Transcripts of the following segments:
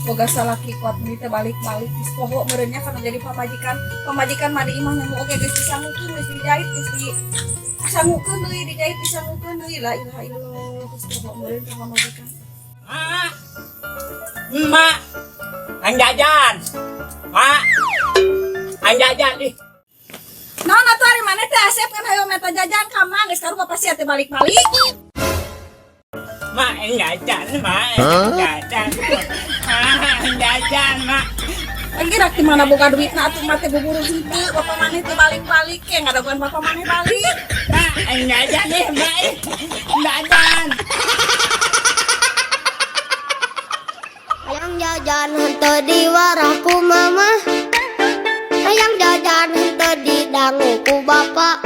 boga salaki kuat duit teh balik-balik geus poho meureunnya kana jadi pamajikan mah di imah nyamu oge geus disangukeun geus dijahit geus disangukeun deui dijahit disangukeun deui la ilaha illallah geus poho meureun ka pamajikan. Mak, anjajan. Mak, anjajan nih. Naon atuh ari maneh teh asep kan hayo meta jajan ka mang geus karupa pasti teh balik-balik. Mak, anjajan, mak, anjajan. Anjajan, mak. Lagi rak di mana boga duitna atuh mah teh buburu henteu bapak maneh teh balik-balik ke ngadaguan bapak maneh balik. Mak, anjajan nih, mak. Anjajan. Hayang jajan henteu di warahku mama, hayang jajan henteu di danguku bapak.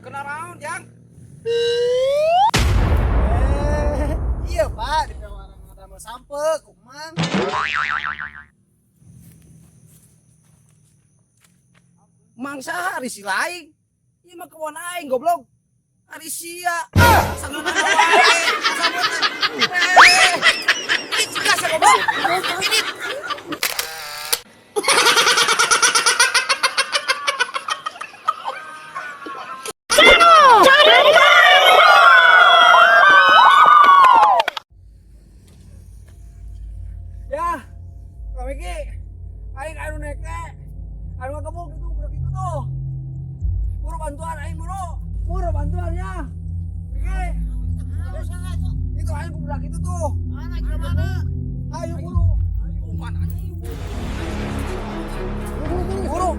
Kena raun, Jang. Iya, Pak, di warang ada mah sampe, kumang. Mang saha ari si laing? Ieu mah kewon aing goblok. Ari sia. Sanggup wae. Ini cika sa goblok. Ini. Ya, kami ki, aing anu neke, anu ngebuk gitu, budak itu tuh. Buru bantuan aing buru bantuannya. Ki, itu aing budak itu tuh. Mana ke mana? Ayo buru. Ayo mana? Buru.